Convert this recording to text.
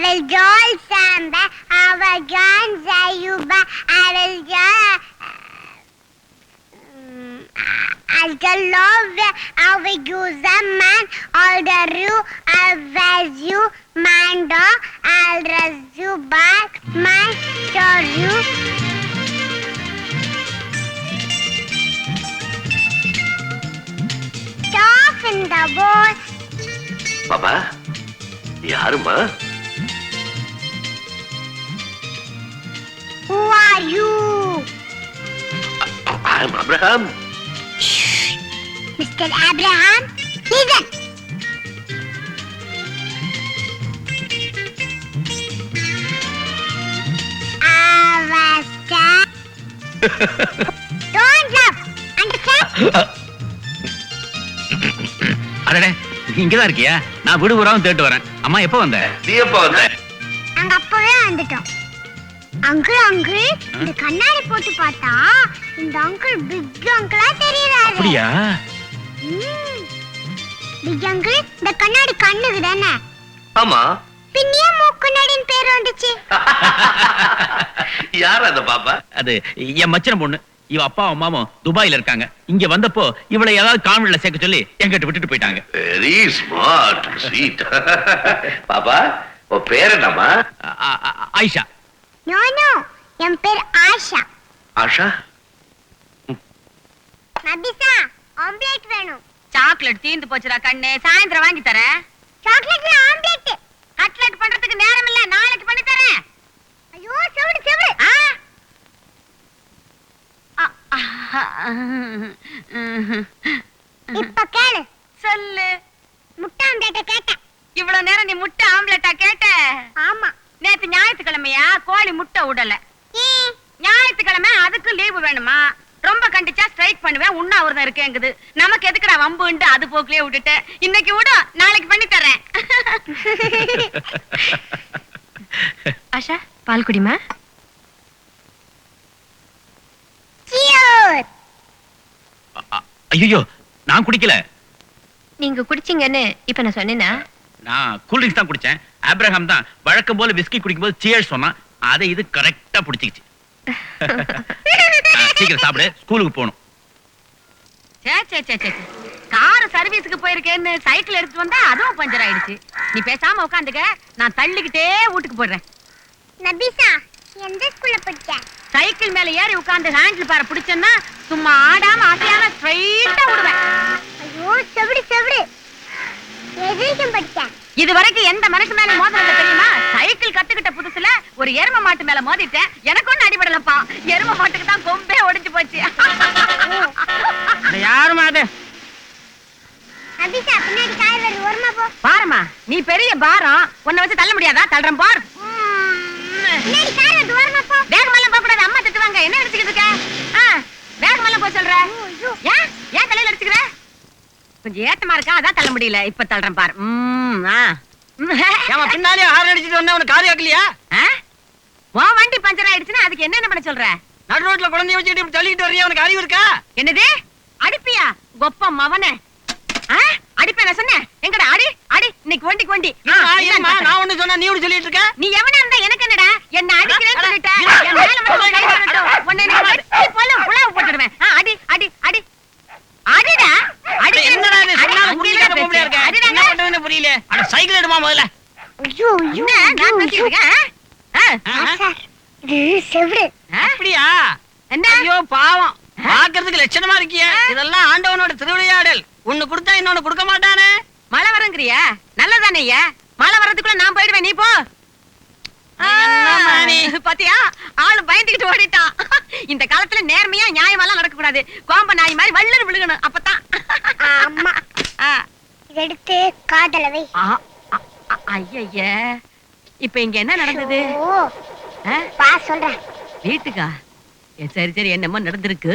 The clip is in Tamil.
will join Samba, I will join Zayuba, I will join love, I will use a man, order you, I'll raise you, man dog, I'll raise you back, my store you. Stop in the boat. Baba யாருமா? Who are you? I'm Abraham. Mr. Abraham, listen. Avasta. Don't laugh. Understand? அடடே இங்கதான் இருக்கியா? நான் வீடு பூராவும் தேட்டு வரேன். அம்மா எப்ப வந்த? நீ எப்ப வந்த? நாங்க அப்பவே வந்துட்டோம். அங்கிள் இந்த கண்ணாடி போட்டு பார்த்தா இந்த அங்கிள் பிக் அங்கிளா தெரியறாரு. அப்படியா? பிக் அங்கிள் இந்த கண்ணாடி கண்ணுக்கு தானே? ஆமா. பின்னிய மூக்குனடின் பேர் வந்துச்சு. யார் அந்த பாப்பா? அது என் மச்சன பொண்ணு. இவ அப்பா அம்மாவும் துபாயில இருக்காங்க. இங்க வந்தப்போ இவளை ஏதாவது கான்வென்ட்ல சேர்க்க சொல்லி என்கிட்ட விட்டுட்டு போயிட்டாங்க. Very smart, sweet. பாப்பா, உன் பேர் என்னம்மா? ஆயிஷா. நோ என் பேர் ஆஷா. ஆஷா? நபிசா, ஆம்லெட் வேணும். சாக்லேட் தீந்து போச்சுடா கண்ணே. சாயந்தரம் வாங்கி தரேன். சாக்லேட்ல ஆம்லெட். கட்லெட் பண்றதுக்கு நேரம் இல்ல, நாளைக்கு பண்ணி தரேன். ஐயோ செவுடு. இப்ப கேளு. சொல்லு. முட்டை ஆம்லெட்ட கேட்டேன். இவ்வளவு நேரம் நீ முட்டை ஆம்லெட்டா கேட்ட? ஆமா. நேத்து ஞாயிற்றுக்கிழமையா கோழி முட்டை விடல. ஞாயிற்றுக்கிழமை அதுக்கு லீவு வேணுமா? ரொம்ப கண்டிச்சா ஸ்ட்ரைக் பண்ணுவேன். உண்ணாவிரதம் இருக்கேங்குது. நமக்கு எதுக்குடா வம்புண்டு அது போக்குலயே விட்டுட்டேன். இன்னைக்கு விட நாளைக்கு பண்ணி தரேன். ஆஷா பால் குடிமா. ஐயோ நான் குடிக்கல. நீங்க குடிச்சீங்கன்னு இப்ப நான் சொன்னேனா? நான் கூல் ட்ரிங்க்ஸ் தான் குடிச்சேன். ஆப்ரஹாம் தான் வழக்கம் போல விஸ்கி குடிக்கும்போது சியர்ஸ் சொன்னான். அதை இது கரெக்டா பிடிச்சிக்கிச்சு. சீக்கிரம் சாப்பிடு, ஸ்கூலுக்கு போகணும். கார் சர்வீஸ்க்கு போயிருக்கேன்னு சைக்கிள் எடுத்து வந்தா அதுவும் பஞ்சர் ஆயிடுச்சு. நீ பேசாம உட்காந்துக்க, நான் தள்ளிக்கிட்டே வீட்டுக்கு போடுறேன். நபிசா, எந்த ஸ்கூல்ல படிச்ச? சைக்கிள் மேல ஏறி உட்கார்ந்து ஹேண்டில் பார பிடிச்சேன்னா சும்மா ஆடாம அசையாம ஸ்ட்ரைட்டா விடுவேன். ஐயோ செவுடு. எதுக்கும் படிச்ச? இது வரைக்கும் எந்த மனுஷன் மேல மோதினது தெரியுமா? சைக்கிள் கத்துக்கிட்ட புதுசுல ஒரு எரும மாட்டு மேல மோதிட்டேன். எனக்கு ஒண்ணு அடிபடலப்பா. எரும மாட்டுக்கு தான் கொம்பே ஒடிஞ்சு போச்சு. யாருமா அது? நபிசா, பின்னாடி கார் வருது, ஓரமா போ. பாரமா, நீ பெரிய பாரம். உன்னை வச்சு தள்ள முடியாதா? தள்ளுறேன் பார். பின்னாடி கார் வருது, ஓரமா போ. வேகமெல்லாம் போக கூடாது, அம்மா திட்டுவாங்க. என்ன நினைச்சுக்கிட்டு இருக்க? வேகமெல்லாம் போக சொல்ற. ஏன் தலையில அடிச்சுக்கிற? கொஞ்சம் ஏத்தமா இருக்கா, அதான் தள்ள முடியல. இப்ப தள்ளுறேன் பார். பின்னாலே ஹார்ன் அடிச்சிட்டு வந்தா உனக்கு காது கேட்கலையா? உன் வண்டி பஞ்சர் ஆயிடுச்சுன்னா அதுக்கு என்ன பண்ண சொல்ற? நடு ரோட்ல குழந்தைய வச்சுட்டு இப்படி தள்ளிட்டு வர்றியா? உனக்கு அறிவு இருக்கா? என்னது அடிப்பியா? கொப்ப மவனே அடிப்பேன் நான் சொன்னேன். எங்கடா அடி அடி. இன்னைக்கு வண்டிக்கு வண்டி. நான் ஒண்ணு சொன்னா நீ ஒண்ணு சொல்லிட்டு இருக்க. நீ எவனா இருந்தா எனக்கு என்னடா? என்ன அடிக்கிறேன்னு சொல்லிட்டேன். என் மேல மட்டும் கை வரட்டும். உன்னை நீ வெட்டி புலாவு போட்டுடுவேன். அடி அடி அடி அடிடா. அடி. என்னடா இது? சொன்னாலும் புரியல, பொம்பளையா இருக்க. என்ன பண்றதுன்னு புரியல. அட சைக்கிள் எடுமா முதல்ல. ஐயோ என்ன நான் பேசிட்டு இருக்கேன்? சார், இது செவுடு. அப்படியா? என்ன? ஐயோ பாவம், பாக்குறதுக்கு லட்சணமா இருக்கியே. இதெல்லாம் ஆண்டவனோட திருவிளையாடல். ஒண்ணு கொடுத்தா இன்னொன்னு கொடுக்க மாட்டானே. மழை வரங்கிறியா? நல்லதானே ஐயா. மழை வர்றதுக்குள்ள நான் போயிடுவேன், நீ போ. பாத்தியா, ஆளு பயந்துகிட்டு ஓடிட்டான். இந்த காலத்துல நேர்மையா நியாயமெல்லாம் நடக்க கூடாது. கோம்ப நாய் மாதிரி வள்ளல் விழுகணும். அப்பதான். அம்மா, எடுத்து காதல வை. ஐய, இப்ப இங்க என்ன நடந்தது? பா சொல்றேன். வீட்டுக்கா? சரி என்னமோ நடந்திருக்கு.